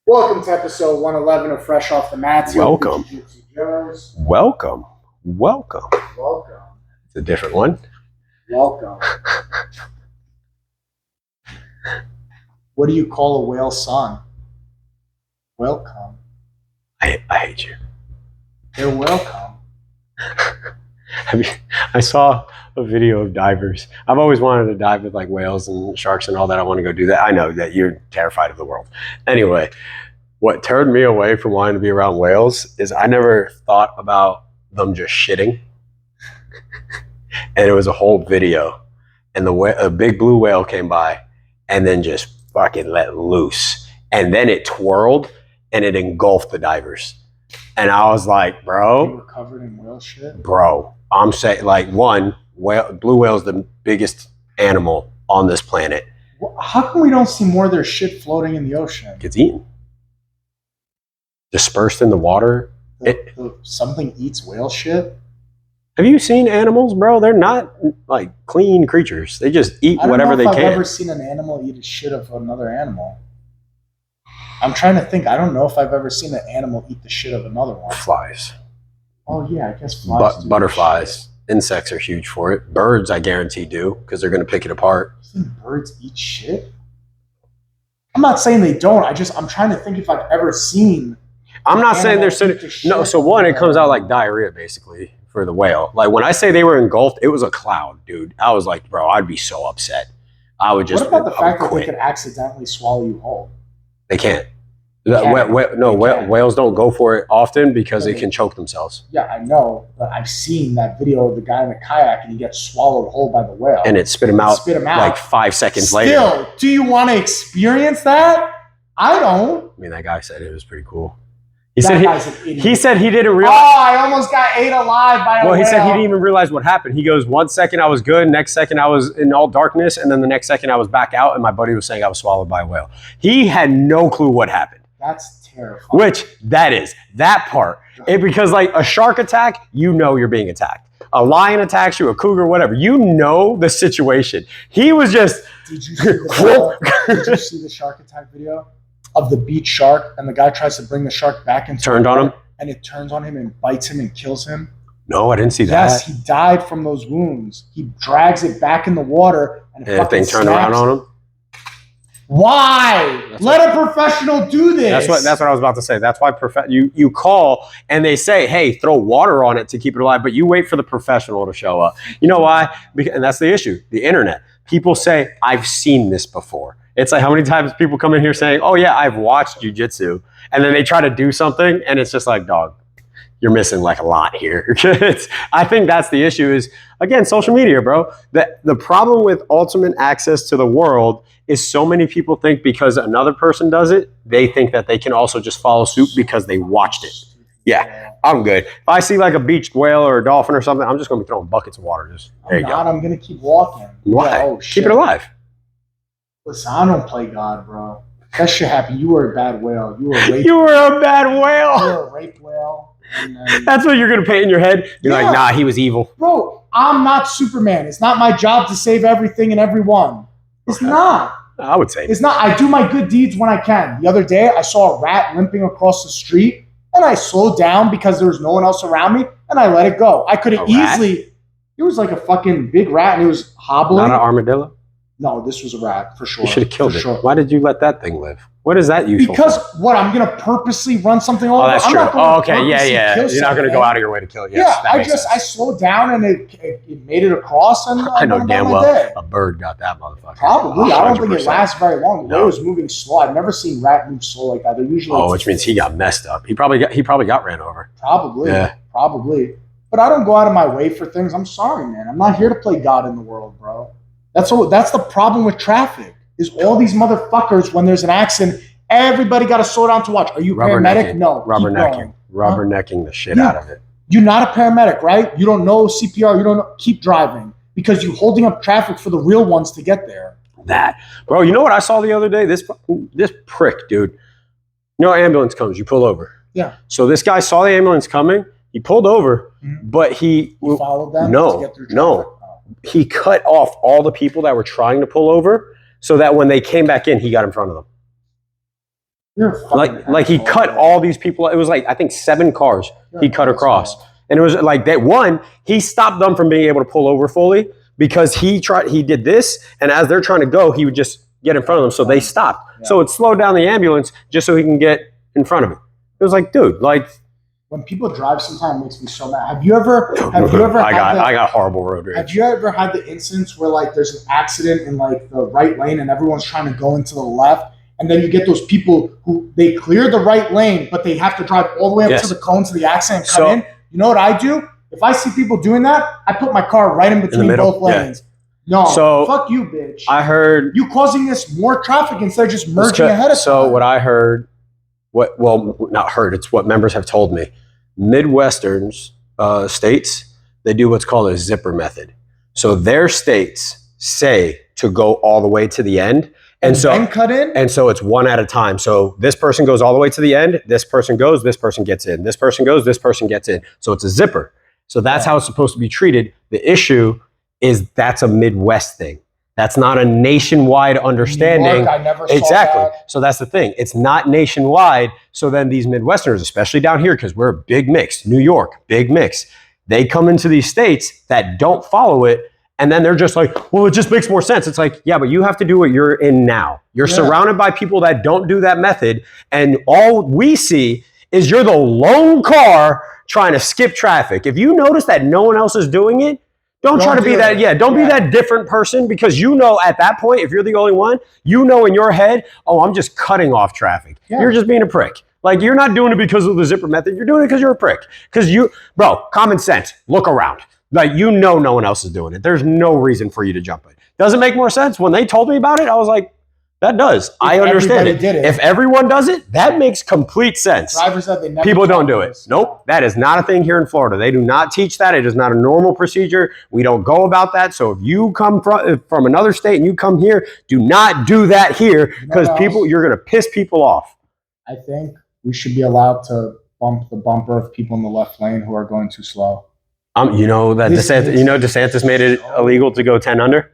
Welcome to episode 111 of Fresh Off the Mats. Welcome. Jones. Welcome. Welcome. It's a different one. Welcome. What do you call a whale's son? Welcome. I hate you. They're welcome. I saw a video of divers. I've always wanted to dive with like whales and sharks and all that. I want to go do that. I know that you're terrified of the world. Anyway, what turned me away from wanting to be around whales is I never thought about them just shitting. And it was a whole video. And a big blue whale came by and then just fucking let loose. And then it twirled and it engulfed the divers. And I was like, bro. They were covered in whale shit? Bro, I'm saying, like, blue whale is the biggest animal on this planet. Well, how come we don't see more of their shit floating in the ocean? It gets eaten. Dispersed in the water. Something eats whale shit? Have you seen animals, bro? They're not, like, clean creatures. They just eat whatever they can. I've never seen an animal eat a shit of another animal. I'm trying to think. I don't know if I've ever seen an animal eat the shit of another one. Flies. Oh, yeah, I guess flies do butterflies. Insects are huge for it. Birds, I guarantee, do, because they're going to pick it apart. You think birds eat shit? I'm not saying they don't. I'm trying to think if I've ever seen. I'm not saying they're sitting. No, so one, it comes out like diarrhea, basically, for the whale. Like, when I say they were engulfed, it was a cloud, dude. I was like, bro, I'd be so upset. I would just. What about the fact that they could accidentally swallow you whole? They can't. Whales don't go for it often because they can choke themselves. Yeah, I know, but I've seen that video of the guy in the kayak and he gets swallowed whole by the whale. And it spit him out like 5 seconds later. Still, do you want to experience that? I don't. I mean, that guy said it was pretty cool. He said he didn't realize. Oh, I almost got ate alive by a whale. Well, he said he didn't even realize what happened. He goes, 1 second I was good, next second I was in all darkness, and then the next second I was back out, and my buddy was saying I was swallowed by a whale. He had no clue what happened. That's terrifying. Which, that part. Because like a shark attack, you know you're being attacked. A lion attacks you, a cougar, whatever. You know the situation. He was just... Did you see the shark attack video? Of the beach shark, and the guy tries to bring the shark back and turned on him, and it turns on him and bites him and kills him. No, I didn't see that. Yes, he died from those wounds. He drags it back in the water, and that thing turned around on him. Why? Let a professional do this. That's what I was about to say. That's why you call and they say, hey, throw water on it to keep it alive, but you wait for the professional to show up. You know why? And that's the issue. The internet. People say, I've seen this before. It's like how many times people come in here saying, oh yeah, I've watched jiu-jitsu. And then they try to do something and it's just like, dog, you're missing like a lot here. I think that's the issue is, again, social media, bro. The problem with ultimate access to the world is so many people think because another person does it, they think that they can also just follow suit because they watched it. Yeah, I'm good. If I see like a beached whale or a dolphin or something, I'm just going to be throwing buckets of water. I'm going to keep walking. Why? Yeah, oh, keep it alive. Listen, I don't play God, bro. That shit happened. You were a bad whale. You were a rape. You were a bad whale. You were a rape whale. That's what you're going to paint in your head? You're like, nah, he was evil. Bro, I'm not Superman. It's not my job to save everything and everyone. It's not. I would say. It's not. I do my good deeds when I can. The other day, I saw a rat limping across the street, and I slowed down because there was no one else around me, and I let it go. I could have easily... It was like a fucking big rat, and it was hobbling. Not an armadillo? No, this was a rat, for sure. You should have killed it. Sure. Why did you let that thing live? What is that useful Because what? I'm going to purposely run something over? Oh, that's true. Oh, okay. Yeah. You're not going to go out of your way to kill it. Yes, yeah, I slowed down and it made it across. And I know damn well a bird got that motherfucker. Probably. 100%. I don't think it lasts very long. The way it was moving slow. I've never seen rat move slow like that. They're usually. Oh, which means he got messed up. He probably got ran over. Probably. Yeah. Probably. But I don't go out of my way for things. I'm sorry, man. I'm not here to play God in the world, bro. That's the problem with traffic. Is all these motherfuckers when there's an accident, everybody got to slow down to watch. Are you a paramedic? No. Rubbernecking the shit out of it. You're not a paramedic, right? You don't know CPR. You don't know, keep driving because you're holding up traffic for the real ones to get there. Bro, you know what I saw the other day? This prick, dude. You know, ambulance comes, you pull over. Yeah. So this guy saw the ambulance coming. He pulled over, but he followed them. No. He cut off all the people that were trying to pull over so that when they came back in, he got in front of them. You're a fucking Like he asshole, cut bro. all these people. It was like I think 7 cars You're he an cut across, asshole. and it was like that one. He stopped them from being able to pull over fully because he did this, and as they're trying to go, he would just get in front of them, so they stopped. Yeah. So it slowed down the ambulance just so he can get in front of it. It was like, dude, like When people drive, sometimes it makes me so mad. Have you ever I got horrible road rage. Have you ever had the instance where like there's an accident in like the right lane and everyone's trying to go into the left, and then you get those people who they clear the right lane but they have to drive all the way up Yes. to the cones of the accident and cut So- in? You know what I do? If I see people doing that, I put my car right in between middle, both lanes. No, So- fuck you, bitch. I heard You causing this more traffic instead of just merging ahead of So time. what I heard, not heard, it's what members have told me. Midwestern states, they do what's called a zipper method. So their states say to go all the way to the end, and then cut in. and so it's one at a time. So this person goes all the way to the end, this person goes, this person gets in, this person goes, this person gets in. So it's a zipper. So that's how it's supposed to be treated. The issue is that's a Midwest thing. That's not a nationwide understanding. New York, I never saw Exactly. that. So that's the thing. It's not nationwide. So then these Midwesterners, especially down here, because we're a big mix, New York, big mix, they come into these states that don't follow it. And then they're just like, well, it just makes more sense. It's like, yeah, but you have to do what you're in now. You're surrounded by people that don't do that method. And all we see is you're the lone car trying to skip traffic. If you notice that no one else is doing it, don't try to do be that. it. Yeah, don't be Yeah. that different person, because you know at that point, if you're the only one, you know in your head, oh, I'm just cutting off traffic. Yeah. You're just being a prick. Like, you're not doing it because of the zipper method. You're doing it because you're a prick. Because bro, common sense. Look around. Like, you know no one else is doing it. There's no reason for you to jump it. Does it make more sense? When they told me about it, I was like, that does. I understand everybody it. did it. If everyone does it, that makes complete sense. Drivers said they never People don't taught do it. this. Nope. That is not a thing here in Florida. They do not teach that. It is not a normal procedure. We don't go about that. So if you come from another state and you come here, do not do that here, because you're going to piss people off. I think we should be allowed to bump the bumper of people in the left lane who are going too slow. You know that This is- DeSantis made it illegal to go 10 under.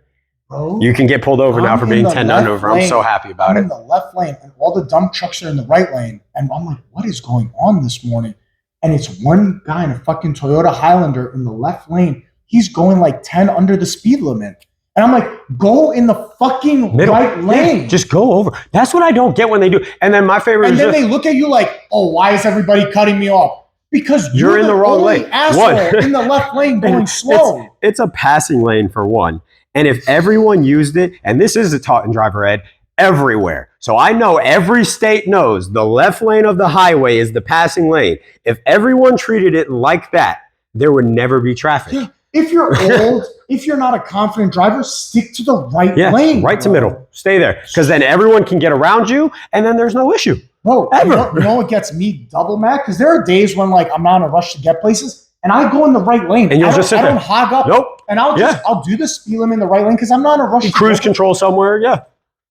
Bro, You can get pulled over now I'm for in being the 10 left under. I'm lane. so happy about I'm it. in the left lane and all the dump trucks are in the right lane. And I'm like, what is going on this morning? And it's one guy in a fucking Toyota Highlander in the left lane. He's going like 10 under the speed limit. And I'm like, go in the fucking Middle. right lane. Yeah, just go over. That's what I don't get when they do. And then my favorite And is then just, they look at you like, oh, why is everybody cutting me off? Because You're in the wrong only lane. asshole One. in the left lane going slow. It's a passing lane for one. And if everyone used it, and this is a taught in driver ed everywhere. So I know every state knows the left lane of the highway is the passing lane. If everyone treated it like that, there would never be traffic. Yeah. If you're old, if you're not a confident driver, stick to the right Yeah, lane. right to bro. middle. Stay there. Because then everyone can get around you, and then there's no issue. Bro, Ever. you know what gets me double mad? Because there are days when like I'm not in a rush to get places, and I go in the right lane. And you'll I just don't- sit I don't there. hog up. Nope. And I'll do the speed limit in the right lane because I'm not in a rush. You to cruise get- control somewhere, yeah.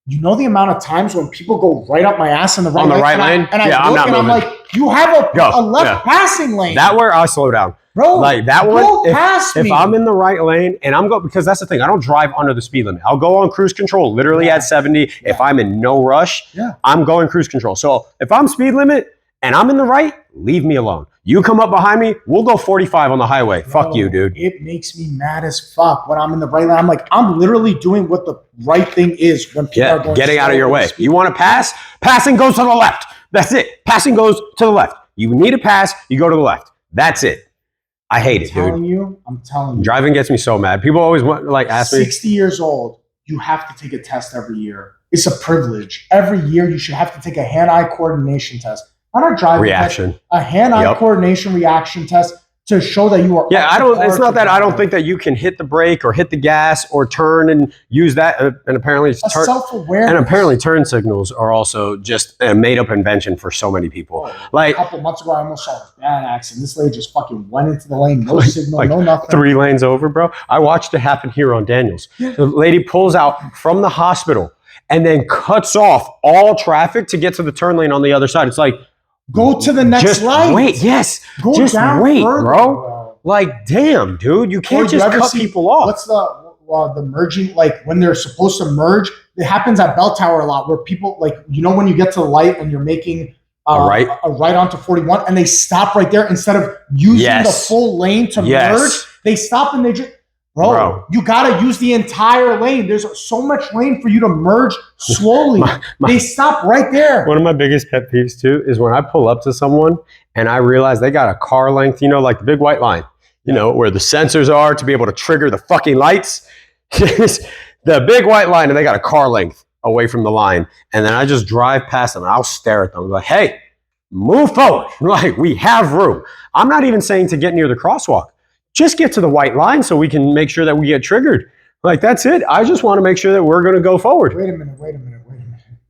You know the amount of times when people go right up my ass in the right On the lane, right and lane? and Yeah, I I'm look not and I'm moving. like, you have Go. a left Yeah. passing lane. That where I slow down. Bro, Like that go one, past if me. I'm in the right lane and I'm going, because that's the thing, I don't drive under the speed limit. I'll go on cruise control, literally Yeah. at 70. If I'm in no rush, Yeah. I'm going cruise control. So if I'm speed limit and I'm in the right, leave me alone. You come up behind me, we'll go 45 on the highway. Fuck Bro, you, dude. It makes me mad as fuck when I'm in the right lane. I'm like, I'm literally doing what the right thing is when people are Yeah, going getting out of slow your in the way. speed You want to pass? Passing goes to the left. That's it. Passing goes to the left. You need a pass, you go to the left. That's it. I hate it, dude. I'm telling you. Driving gets me so mad. People always want, like, ask me. 60 years old, you have to take a test every year. It's a privilege. Every year, you should have to take a hand-eye coordination test. Not a driving Reaction. test, a hand-eye Yep. coordination reaction test to show that you are. Yeah, up I to don't. par It's not to that I don't drive. think that you can hit the brake or hit the gas or turn and use that. And apparently, A self-awareness. and apparently, turn signals are also just a made-up invention for so many people. A Like couple months ago, I almost saw a bad accident. This lady just fucking went into the lane, no Like- signal, like no nothing. 3 lanes over, bro. I watched it happen here on Daniels. The lady pulls out from the hospital and then cuts off all traffic to get to the turn lane on the other side. It's like, Go to the next just light. wait. Yes, Go just down wait, further, bro. Like, damn, dude, you Or can't you just ever cut see- people off. What's the the merging, like when they're supposed to merge, it happens at Bell Tower a lot where people like, when you get to the light and you're making a right onto 41 and they stop right there instead of using the full lane to merge, they stop and they just, bro, you got to use the entire lane. There's so much lane for you to merge slowly. They stop right there. One of my biggest pet peeves too is when I pull up to someone and I realize they got a car length, like the big white line, where the sensors are to be able to trigger the fucking lights. The big white line, and they got a car length away from the line. And then I just drive past them and I'll stare at them like, hey, move forward. Like, we have room. I'm not even saying to get near the crosswalk. Just get to the white line so we can make sure that we get triggered. Like, that's it. I just want to make sure that we're going to go forward. Wait a minute.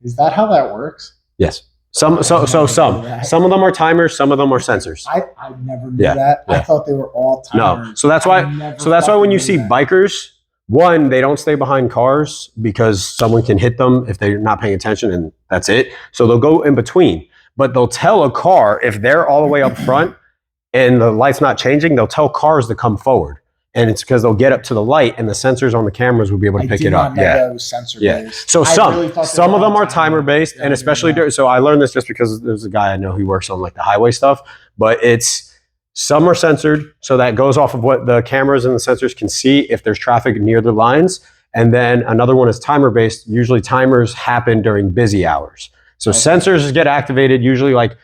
Is that how that works? Yes. Some of them are timers, some of them are sensors. I never knew that. I thought they were all timers. No. So that's why when you see bikers, one, they don't stay behind cars because someone can hit them if they're not paying attention, and that's it. So they'll go in between. But they'll tell a car, if they're all the way up front and the light's not changing, they'll tell cars to come forward. And it's because they'll get up to the light and the sensors on the cameras will be able to pick it up. That was sensor based. So some of them are timer based, and especially so I learned this just because there's a guy I know who works on like the highway stuff, but some are censored, so that goes off of what the cameras and the sensors can see if there's traffic near the lines. And then another one is timer based. Usually timers happen during busy hours. So sensors get activated usually like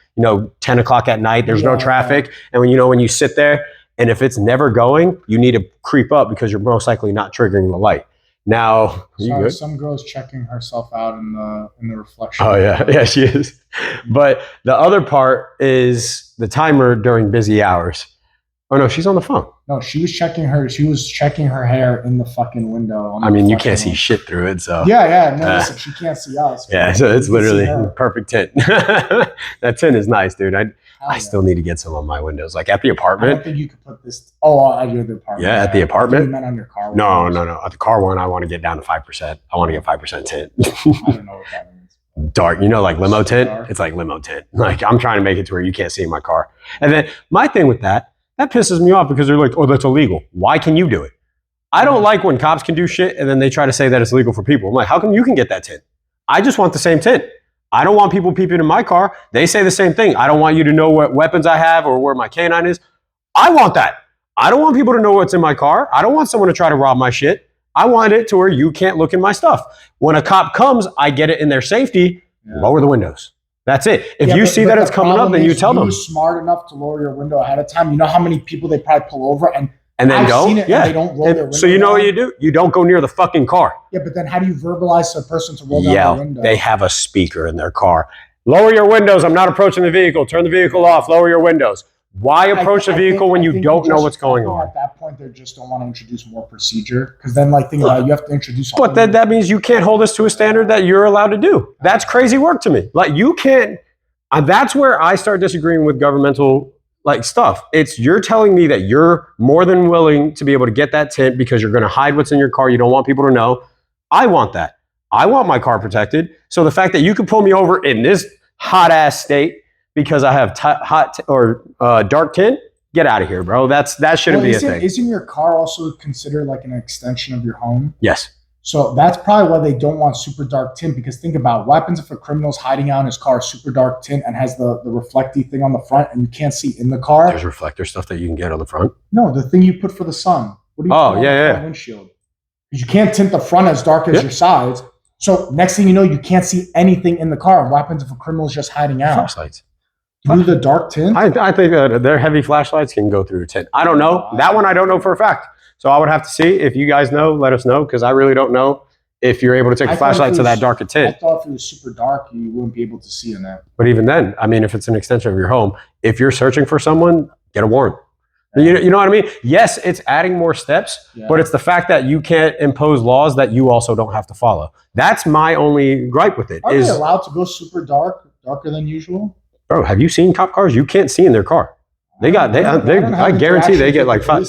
10 o'clock at night. There's no traffic, and when you sit there. And if it's never going, you need to creep up because you're most likely not triggering the light. Now, some girl's checking herself out in the reflection. Oh yeah, she is. But the other part is the timer during busy hours. Oh no, she's on the phone. No, she was checking her hair in the fucking window. I mean, you can't see shit through it, so. Yeah. No, listen, she can't see us. Yeah, so it's literally perfect tint. That tint is nice, dude. I still need to get some on my windows, like at the apartment. I don't think you could put this. Oh, at the apartment. Yeah, at the apartment. You meant on your car. No. At the car one, I want to get down to 5%. I want to get 5% tint. I don't know what that means. Dark, like limo tint. It's like limo tint. Like I'm trying to make it to where you can't see in my car. And then my thing with that pisses me off because they're like, oh, that's illegal. Why can you do it? I don't like when cops can do shit and then they try to say that it's legal for people. I'm like, how come you can get that tint? I just want the same tint. I don't want people peeping in my car. They say the same thing. I don't want you to know what weapons I have or where my canine is. I want that. I don't want people to know what's in my car. I don't want someone to try to rob my shit. I want it to where you can't look in my stuff. When a cop comes, I get it in their safety. Lower the windows. That's it. If you see that it's coming up, then you tell them. You're smart enough to lower your window ahead of time. You know how many people they probably pull over and then I've go? Seen it and they don't roll their window so you know what you do? You don't go near the fucking car. Yeah, but then how do you verbalize to a person to roll down the window? They have a speaker in their car. Lower your windows. I'm not approaching the vehicle. Turn the vehicle off. Lower your windows. Why approach the vehicle when you don't know what's going on? At that point, they just don't want to introduce more procedure because then, think about it, you have to introduce. But that means you can't hold us to a standard that you're allowed to do. That's crazy work to me. Like you can't. That's where I start disagreeing with governmental stuff. You're telling me that you're more than willing to be able to get that tint because you're going to hide what's in your car. You don't want people to know. I want that. I want my car protected. So the fact that you could pull me over in this hot ass state because I have dark tint, get out of here, bro. That shouldn't be a thing. Isn't your car also considered like an extension of your home? Yes. So that's probably why they don't want super dark tint, because think about what happens if a criminal's hiding out in his car super dark tint and has the reflecty thing on the front and you can't see in the car. There's reflector stuff that you can get on the front. No, the thing you put for the sun. What do you put on the front windshield? Because you can't tint the front as dark as your sides. So next thing you know, you can't see anything in the car. What happens if a criminal's just hiding out? Flashlights. Through the dark tint? I think that their heavy flashlights can go through tint. I don't know. That one I don't know for a fact. So I would have to see. If you guys know, let us know, because I really don't know if you're able to take a flashlight to that dark a tint. I thought if it was super dark, you wouldn't be able to see in that. But even then, I mean, if it's an extension of your home, if you're searching for someone, get a warrant. You know what I mean? Yes, it's adding more steps, but it's the fact that you can't impose laws that you also don't have to follow. That's my only gripe with it. Are they allowed to go super darker than usual? Bro, have you seen cop cars? You can't see in their car. I guarantee they get like 5.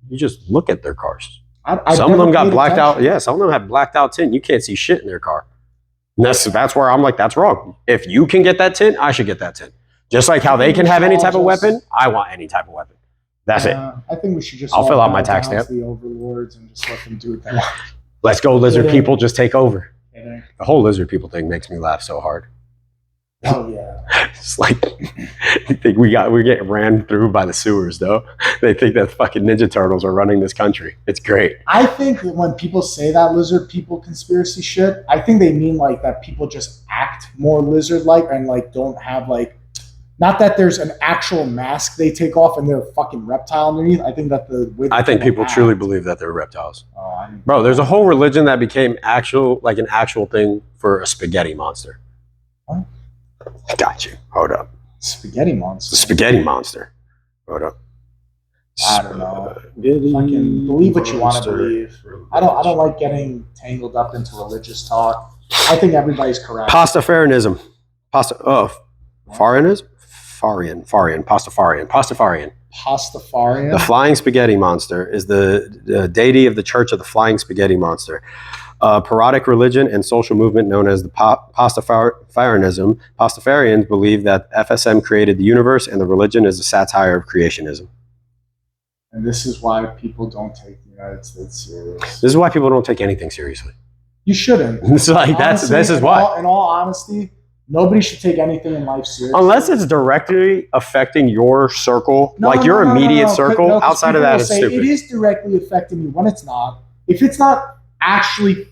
You just look at their cars. Some of them got blacked out. Yeah, some of them have blacked out tint. You can't see shit in their car. And that's where I'm like, that's wrong. If you can get that tint, I should get that tint. Just like how they can have any type of weapon, I want any type of weapon. That's it. I think we should just. I'll all fill out bow my tax down to stamp. the overlords and just let them do what they want. Let's go, lizard Kidding. people. Just take over. Kidding. The whole lizard people thing makes me laugh so hard. Oh yeah. It's like I think we're getting ran through by the sewers, though. They think that fucking Ninja Turtles are running this country. It's great. I think that when people say that lizard people conspiracy shit, I think they mean like that people just act more lizard-like and like don't have like, not that there's an actual mask they take off and they're a fucking reptile underneath. I think that the way I think people act- truly believe that they're reptiles. Oh, I mean, Bro, there's a whole religion that became an actual thing for a spaghetti monster. What? Got you. Hold up. spaghetti monster. The spaghetti monster. Hold up. I don't know. Spaghetti Fucking believe what you want to monster. believe. I don't like getting tangled up into religious talk. I think everybody's correct. Pastafarianism. Farianism? Farian. Pastafarian. Pastafarian. The flying spaghetti monster is the deity of the Church of the Flying Spaghetti Monster. A parodic religion and social movement known as the Pastafarianism. Pastafarians believe that FSM created the universe and the religion is a satire of creationism. And this is why people don't take the United States serious. This is why people don't take anything seriously. You shouldn't. It's like Honestly, this is why. In all honesty, nobody should take anything in life seriously. Unless it's directly affecting your circle, your No, immediate circle. 'Cause Outside of people that, will it's say stupid. It is directly affecting you when it's not. If it's not actually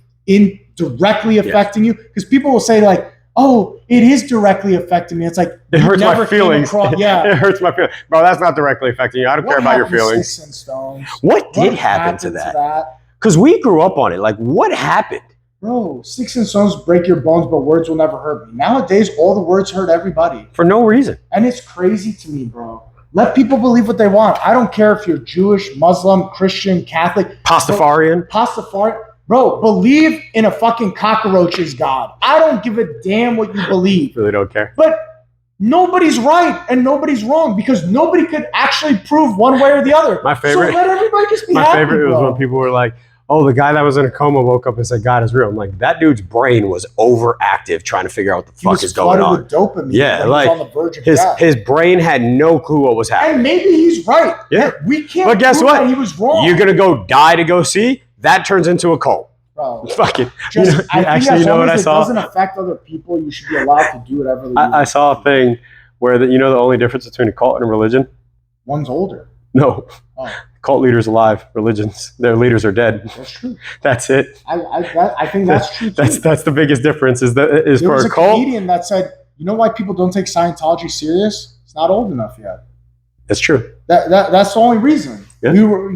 directly affecting you, because people will say like, "Oh, it is directly affecting me." It's like It you hurts never my came feelings. across- yeah. It hurts my feelings. Bro, that's not directly affecting you. I don't care about your happened to feelings. Sticks and Stones? What did What happen to happened that? Because we grew up on it. Like, what happened? Bro, Sticks and Stones break your bones, but words will never hurt me. Nowadays, all the words hurt everybody. For no reason. And it's crazy to me, bro. Let people believe what they want. I don't care if you're Jewish, Muslim, Christian, Catholic. Pastafarian. Pastafarian. Bro, believe in a fucking cockroach is God. I don't give a damn what you believe. Really don't care. But nobody's right and nobody's wrong because nobody could actually prove one way or the other. My favorite- So let everybody just be My happy, favorite was bro. when people were like, "Oh, the guy that was in a coma woke up and said God is real." I'm like, that dude's brain was overactive trying to figure out what the He fuck was is going flooded on. with dopamine. Yeah, when he like, was on the verge of His death. his brain had no clue what was happening. And maybe he's right. Yeah. We can't But guess prove what? that he was wrong. You're gonna go die to go see? That turns into a cult. Bro, Fucking. just, I think Actually, as you know long what I as it saw? doesn't affect other people, you should be allowed to do whatever you I saw a thing where the only difference between a cult and a religion? One's older. No. Oh. Cult leaders alive. Religions, their leaders are dead. That's true. That's it. I think that's true too. That's the biggest difference. Is there for was a a cult? comedian that said, "You know why people don't take Scientology serious? It's not old enough yet." That's true. That's the only reason. Yeah. We were,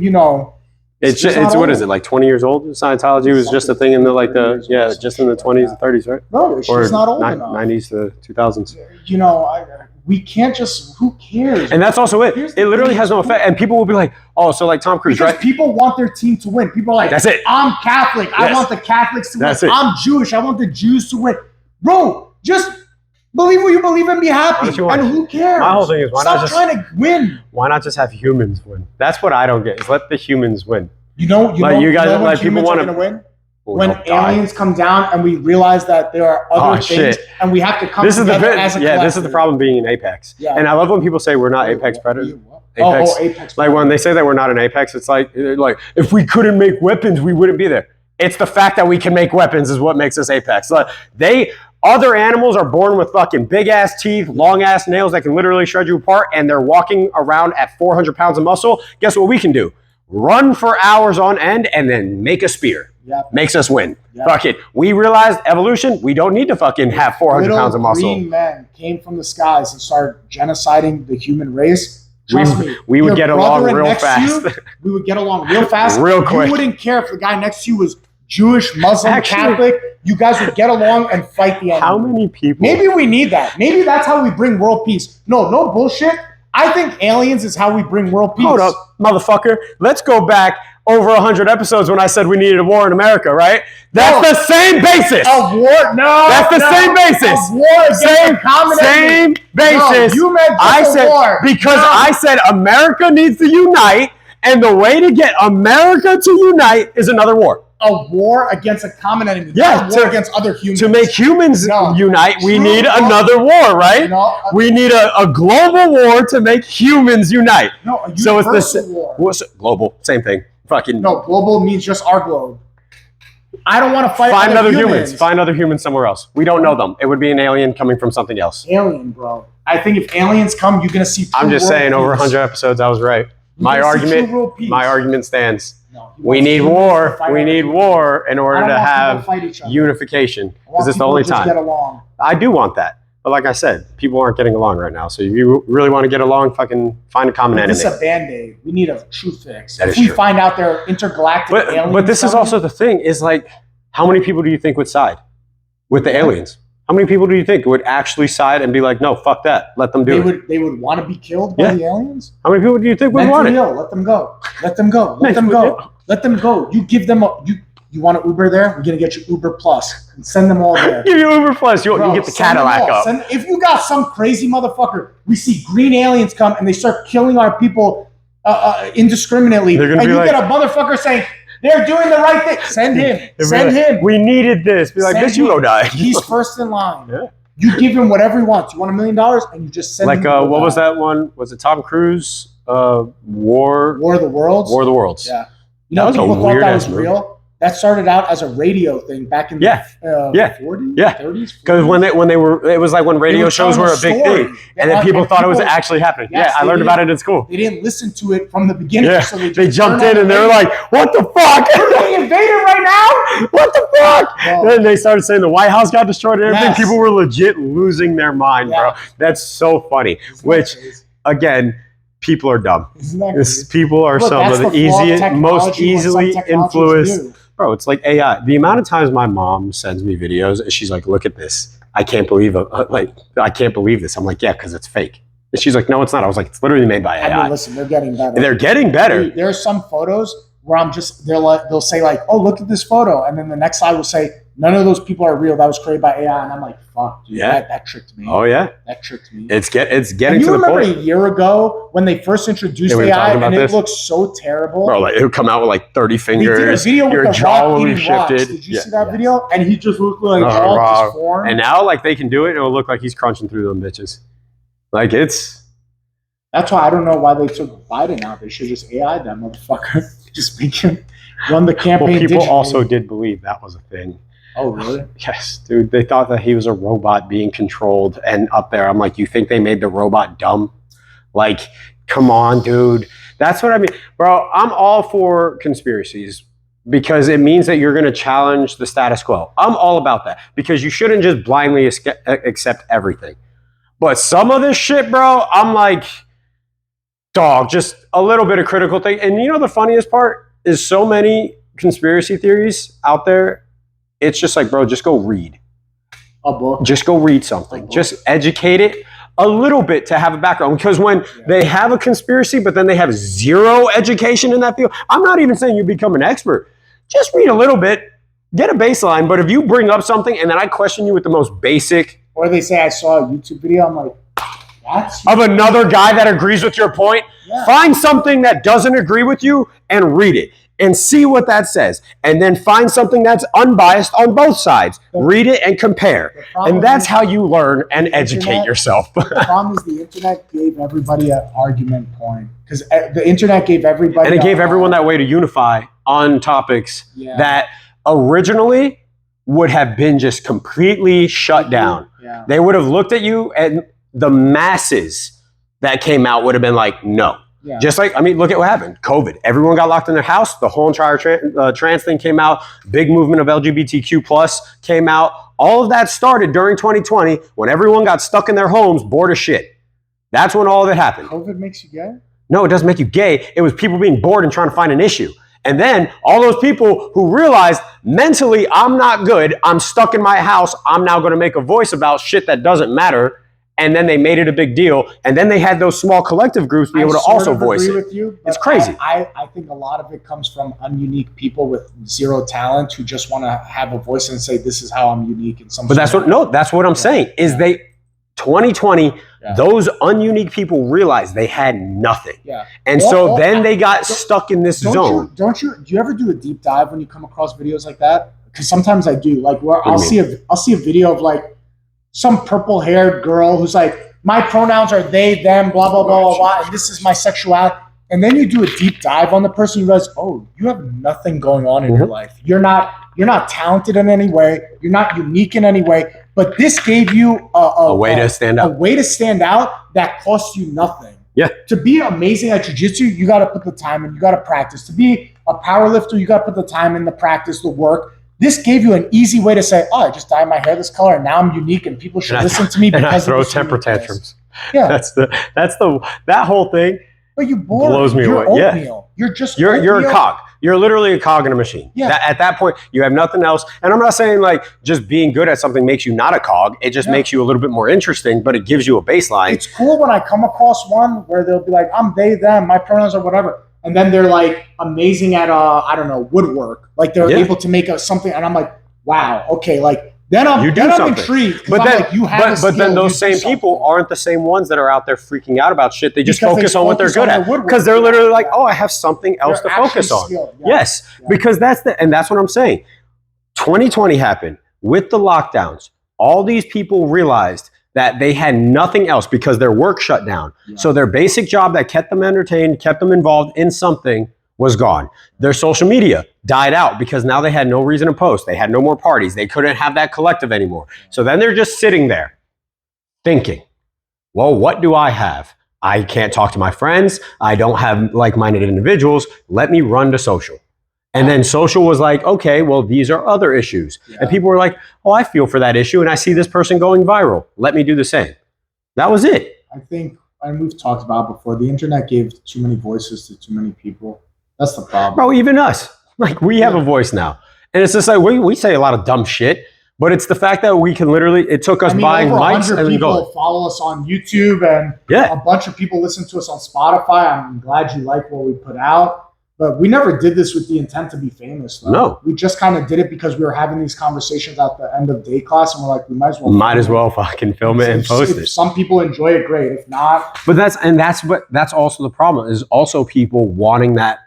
It's just it's not what old. is it, like 20 years old? Scientology was just a thing in the just in the 20s and 30s, right? No, it's just not old enough. 90s to 2000s. We can't just. Who cares? And that's also it. Here's the It literally thing. has no effect. And people will be like, "Oh, so like Tom Cruise, because right?" people want their team to win. People are like, That's it. I'm Catholic. I Yes. want the Catholics to That's win. it. I'm Jewish. I want the Jews to win. Bro, just believe what you believe and be Why happy. don't you want- And who cares? My whole thing is, why Stop not just trying to win. why not just have humans win? That's what I don't get. Is let the humans win. You know, Like, you guys- when like, people humans are wanna- gonna win? Well, When don't die. aliens come down and we realize that there are other Oh, things shit. and we have to come This is the together as a this is the collective. problem being in Apex. Yeah. And I love when people say we're not Apex Predators. Apex. Apex. Apex. Like when they say that we're not an Apex, it's like if we couldn't make weapons, we wouldn't be there. It's the fact that we can make weapons is what makes us Apex. Like other animals are born with fucking big ass teeth, long ass nails that can literally shred you apart, and they're walking around at 400 pounds of muscle. Guess what we can do? Run for hours on end and then make a spear. Yeah. Makes us win. Yeah. Fuck it. We realized evolution, we don't need to fucking have 400 Little pounds of muscle. green men came from the skies and started genociding the human race. Trust me, we would your get along brother real next to fast. you, we would get along real fast. Real quick. You wouldn't care if the guy next to you was Jewish, Muslim, Actually- Catholic. You guys would get along and fight the enemy. How many people? Maybe we need that. Maybe that's how we bring world peace. No bullshit. I think aliens is how we bring world peace. Hold up, motherfucker. Let's go back over 100 episodes when I said we needed a war in America, right? That's No. the same basis. A war? No. That's the no. same basis. A war against Same, a common enemy. same basis. No, you meant just I a said war. because No. I said America needs to unite, and the way to get America to unite is another war. a war against a common enemy. Yeah, not a war against other humans. To make humans unite, we True. need another war, right? No, We need a global war to make humans unite. no, a So it's universal war. What's global? Same thing. Fucking No, global means just our globe. I don't want to fight find other humans. humans. Find other humans somewhere else. We don't know them. It would be an alien coming from something else. Alien, bro. I think if aliens come, you're gonna see. I'm just world saying, over peace. 100 episodes, I was right. You're My gonna see argument, true world peace. my argument stands. No, he We wants need humans war. to fight We other need humans. war in I order don't to want people have fight each other. unification, I want because it's the people only to just time. Get along. I do want that. But like I said, people aren't getting along right now. So if you really want to get along, fucking find a common enemy. This is a band-aid. We need a true fix. That if is we true. find out they're intergalactic aliens, But this is coming, also the thing, is like, how many people do you think would side with the aliens? How many people do you think would actually side and be like, no, fuck that, let them do it? They would want to be killed by Yeah. the aliens? How many people do you think would want Mentally it? ill, let them go. Let them go. Let them Mentally go. Let them go. You give them you want an Uber there? We're gonna get you Uber Plus and send them all there. Give you Uber Plus, you Bro, get the send them Cadillac all. up. If you got some crazy motherfucker, we see green aliens come and they start killing our people indiscriminately, They're gonna and be you like- get a motherfucker saying they're doing the right thing. Send him. They'd be Send like, him. We needed this. Be like, Send bitch, you him. go die. He's first in line. Yeah. You give him whatever he wants. You want $1 million, and you just send Like, him. to go what was die. that one? Was it Tom Cruise? War War of the Worlds. of the Worlds. Yeah. You That know, was a people thought that weird-ass was movie. real. That started out as a radio thing back in the Yeah. 40s, Yeah. 30s. Because when they were, it was like when radio shows were a big thing, and then people thought it was actually happening. Yes, Yeah, I they learned did. about it in school. They didn't listen to it from the beginning. Yeah, so they just jumped turned in on and the they were radio. like, "What the fuck? We're getting invaded right now. What the fuck?" Well, Then they started saying the White House got destroyed and everything. Yes. People were legit losing their mind, Yeah. bro. That's so funny. Isn't that Which, crazy? again, people are dumb. Isn't that This, crazy? people are Look, some that's of the the flaw of easiest, technology most when some easily technologies influenced. do. Bro, it's like AI. The amount of times my mom sends me videos and she's like, "Look at this. I can't believe it. I can't believe this." I'm like, "Yeah, because it's fake." And she's like, "No, it's not." I was like, "It's literally made by AI." I mean, listen, they're getting better. They're getting better. There are some photos where they'll say like, "Oh, look at this photo," and then the next slide will say, "None of those people are real. That was created by AI." And I'm like, "Fuck, dude, Yeah. that tricked me. Oh yeah, That tricked me." it's getting And to you the remember point. a year ago when they first introduced Yeah, we were AI talking about and this. it looked so terrible? Bro, like it would come out with like 30 They did a fingers. video with Your the jaw rock will be eating rocks. shifted. Did you Yeah, see that yeah. video? And he just looked like Oh, all wow. disformed. And now, like they can do it, and it'll look like he's crunching through them bitches. Like it's That's why I don't know why they took Biden out. They should just AI that motherfucker. Just make him run the well, campaign. people digitally. also did believe that was a thing. Oh, really? Yes, dude. They thought that he was a robot being controlled and up there. I'm like, you think they made the robot dumb? Like, come on, dude. That's what I mean. Bro, I'm all for conspiracies because it means that you're going to challenge the status quo. I'm all about that because you shouldn't just blindly accept everything. But some of this shit, bro, I'm like, dog, just a little bit of critical thing. And you know the funniest part is so many conspiracy theories out there. It's just like, bro, just go read. A book. Just go read something. Just educate it a little bit to have a background. Because when they have a conspiracy, but then they have zero education in that field, I'm not even saying you become an expert. Just read a little bit, get a baseline. But if you bring up something and then I question you with the most basic Or they say I saw a YouTube video. I'm like, that's of another guy that agrees with your point, Yeah. find something that doesn't agree with you and read it and see what that says. And then find something that's unbiased on both sides. Read it and compare. problem And that's is how you learn and educate internet- yourself. The problem is the internet gave everybody an argument point because the internet gave everybody And it gave everyone that way to unify on topics Yeah. that originally would have been just completely shut down. Yeah. They would have looked at you and the masses that came out would have been like, no. Yeah. Just like, I mean, look at what happened. COVID. Everyone got locked in their house. The whole entire trans thing came out. Big movement of LGBTQ plus came out. All of that started during 2020 when everyone got stuck in their homes, bored as shit. That's when all of it happened. COVID makes you gay? No, it doesn't make you gay. It was people being bored and trying to find an issue. And then all those people who realized mentally, I'm not good. I'm stuck in my house. I'm now going to make a voice about shit that doesn't matter. And then they made it a big deal. And then they had those small collective groups be able to sort also of voice agree it. with you, It's but crazy. I think a lot of it comes from ununique people with zero talent who just want to have a voice and say, this is how I'm unique. And some. But that's what, no, that's what I'm saying is 2020 Yeah. Those ununique people realized they had nothing. Yeah. And so then they got stuck in this zone. Do you ever do a deep dive when you come across videos like that? Because sometimes I do. Like where I'll see a video of like some purple haired girl who's like, my pronouns are they, them, blah, blah, blah, blah, blah, and this is my sexuality. And then you do a deep dive on the person, you realize, oh, you have nothing going on in your life. You're not talented in any way. You're not unique in any way. But this gave you a way to stand out. A way to stand out that costs you nothing. Yeah. To be amazing at jiu-jitsu, you got to put the time in. You got to practice. To be a power lifter, you got to put the time in, the practice, the work. This gave you an easy way to say, oh, I just dyed my hair this color and now I'm unique and people should listen to me because I throw of this temper uniqueness. tantrums. Yeah. That whole thing. But you blows me away. Oatmeal. You're just you're a cog. You're literally a cog in a machine. Yeah. At that point, you have nothing else. And I'm not saying like just being good at something makes you not a cog. It just makes you a little bit more interesting, but it gives you a baseline. It's cool when I come across one where they'll be like, I'm they, them, my pronouns are whatever. And then they're like amazing at, I don't know, woodwork. Like they're able to make something. And I'm like, wow, okay. Like then I'm intrigued. But then those same people aren't the same ones that are out there freaking out about shit. They just focus on what they're good at. Because they're literally like, oh, I have something else to focus on. Yes, because that's what I'm saying. 2020 happened with the lockdowns. All these people realized that they had nothing else because their work shut down. Yeah. So their basic job that kept them entertained, kept them involved in something was gone. Their social media died out because now they had no reason to post. They had no more parties. They couldn't have that collective anymore. So then they're just sitting there thinking, well, what do I have? I can't talk to my friends. I don't have like-minded individuals. Let me run to social. And then social was like, okay, well, these are other issues. Yeah. And people were like, oh, I feel for that issue. And I see this person going viral. Let me do the same. That was it. I think, and we've talked about before, the internet gave too many voices to too many people. That's the problem. Bro, even us. Like, we have a voice now. And it's just like, we say a lot of dumb shit, but it's the fact that we can literally, it took us buying mics and then people follow us on YouTube and a bunch of people listen to us on Spotify. I'm glad you like what we put out. But we never did this with the intent to be famous, though. No. We just kind of did it because we were having these conversations at the end of day class, and we're like, we might as well fucking film it and post it. If some people enjoy it, great. If not, but that's also the problem, is also people wanting that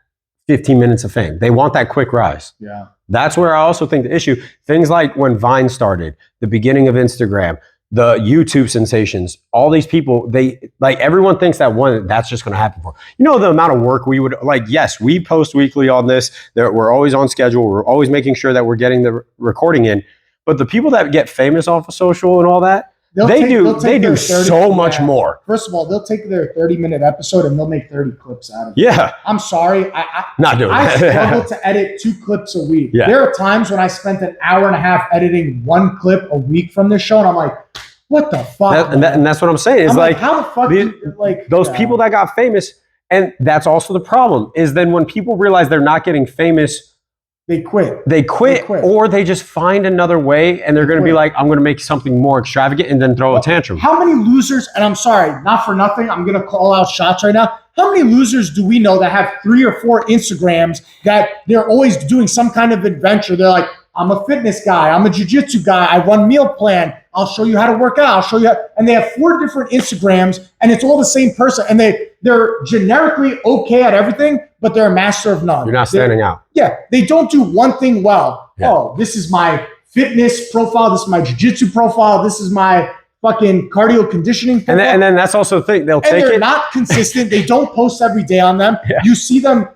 15 minutes of fame. They want that quick rise. Yeah. That's where I also think the issue, things like when Vine started, the beginning of Instagram, the YouTube sensations, all these people, they like, everyone thinks that's just going to happen for. You know, the amount of work we would, like, yes, we post weekly on this. We're always on schedule. We're always making sure that we're getting the recording in. But the people that get famous off of social and all that, they do so much more. First of all, they'll take their 30-minute episode and they'll make 30 clips out of it. Yeah. I'm sorry. I struggle to edit 2 clips a week. Yeah. There are times when I spent an hour and a half editing 1 clip a week from this show, and I'm like, what the fuck? And that's what I'm saying. It's like, how the fuck those people that got famous, and that's also the problem, is then when people realize they're not getting famous, They quit. Or they just find another way, and they're going to be like, I'm going to make something more extravagant and then throw a tantrum. How many losers, and I'm sorry, not for nothing, I'm going to call out shots right now. How many losers do we know that have 3 or 4 Instagrams that they're always doing some kind of adventure? They're like, I'm a fitness guy. I'm a jiu-jitsu guy. I run meal plan. I'll show you how to work out. I'll show you how, and they have 4 different Instagrams, and it's all the same person. And they're generically okay at everything, but they're a master of none. You're not standing out. Yeah, they don't do one thing well. Yeah. Oh, this is my fitness profile. This is my jiu-jitsu profile. This is my fucking cardio conditioning profile. And then that's also the thing. They're not consistent. They don't post every day on them. Yeah. You see them.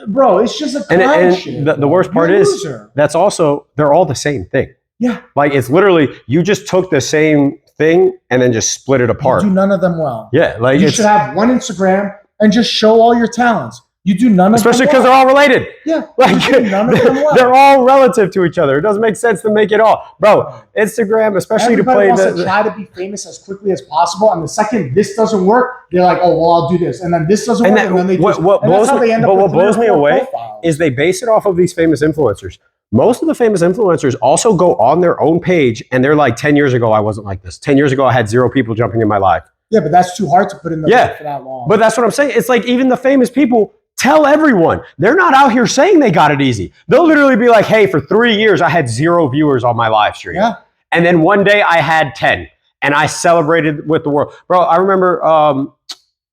Bro, it's just a clown shit. The worst part is that's also, they're all the same thing. Yeah. Like, it's literally, you just took the same thing and then just split it apart. You do none of them well. Yeah. Like, you should have one Instagram and just show all your talents. You do none of them well. Especially because they're all related. Yeah. Like, none of them well. They're all relative to each other. It doesn't make sense to make it all. Bro, Instagram, especially everybody to play wants to try to be famous as quickly as possible. And the second this doesn't work, they're like, oh, well, I'll do this. And then this doesn't work. And then they do this. What blows me away is they base it off of these famous influencers. Most of the famous influencers also go on their own page and they're like, 10 years ago, I wasn't like this. 10 years ago, I had 0 people jumping in my life. Yeah, but that's too hard to put in the work for that long. But that's what I'm saying. It's like, even the famous people tell everyone. They're not out here saying they got it easy. They'll literally be like, hey, for 3 years, I had 0 viewers on my live stream. Yeah. And then one day I had 10. and I celebrated with the world. Bro, I remember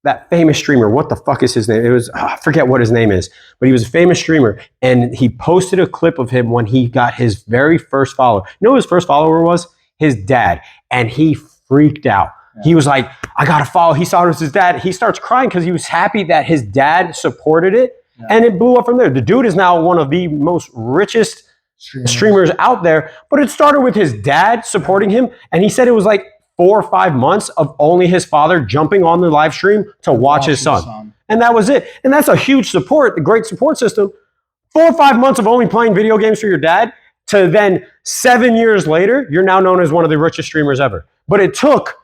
that famous streamer. What the fuck is his name? It was, I forget what his name is, but he was a famous streamer, and he posted a clip of him when he got his very first follower. You know who his first follower was? His dad. And he freaked out. Yeah. He was like, I got to follow. He saw it was his dad. He starts crying because he was happy that his dad supported it. Yeah. And it blew up from there. The dude is now one of the most richest streamers out there, but it started with his dad supporting him. And he said it was like 4 or 5 months of only his father jumping on the live stream to watch his son. And that was it. And that's a huge support, the great support system. 4 or 5 months of only playing video games for your dad to then 7 years later, you're now known as one of the richest streamers ever. But it took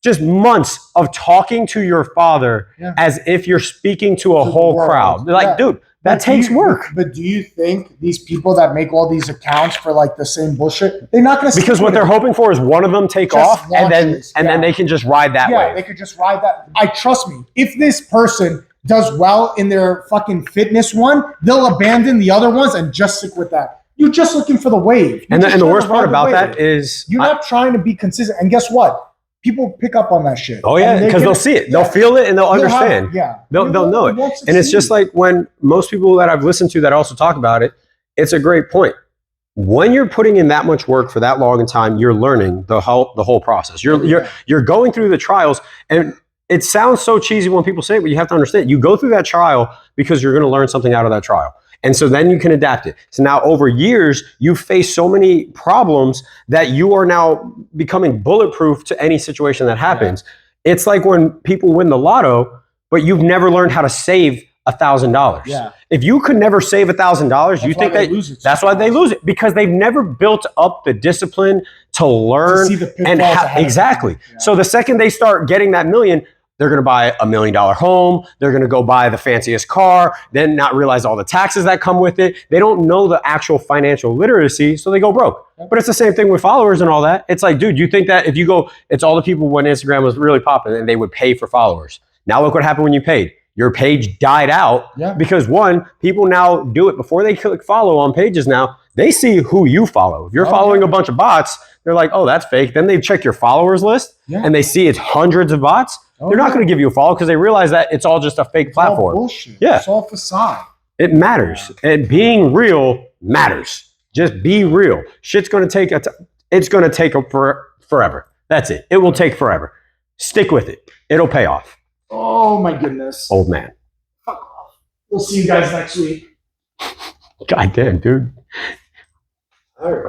just months of talking to your father as if you're speaking to a whole crowd. Like, dude, that takes work. But do you think these people that make all these accounts for like the same bullshit, they're not going to? Because what they're hoping for is one of them take off, and then they can just ride that wave. Yeah, they could just ride that. Trust me, if this person does well in their fucking fitness one, they'll abandon the other ones and just stick with that. You're just looking for the wave. And the worst part about that is you're not trying to be consistent. And guess what? People pick up on that shit. Oh yeah, because they'll see it, they'll feel it, and they'll understand. They'll know it. And it's just like when most people that I've listened to that also talk about it, it's a great point. When you're putting in that much work for that long in time, you're learning the whole process. You're going through the trials, and it sounds so cheesy when people say it, but you have to understand, you go through that trial because you're going to learn something out of that trial. And so then you can adapt it. So now over years, you face so many problems that you are now becoming bulletproof to any situation that happens. Yeah. It's like when people win the lotto, but you've never learned how to save $1,000. Yeah. If you could never save $1,000, you think that's why they lose it, because they've never built up the discipline to learn exactly. Yeah. So the second they start getting that million, they're going to buy $1 million home. They're going to go buy the fanciest car, then not realize all the taxes that come with it. They don't know the actual financial literacy, so they go broke. But it's the same thing with followers and all that. It's like, dude, you think that if you go, it's all the people when Instagram was really popular and they would pay for followers. Now look what happened when you paid. Your page died out because one, people now do it before they click follow on pages now. They see who you follow. If you're following a bunch of bots, they're like, oh, that's fake. Then they check your followers list and they see it's hundreds of bots. They're not going to give you a follow because they realize that it's all just a fake platform. All bullshit. Yeah. It's all facade. It matters. And being real matters. Just be real. Shit's going to take it's going to take forever. That's it. It will take forever. Stick with it. It'll pay off. Oh my goodness. Old man. Fuck off. We'll see you guys next week. God damn, dude. All right.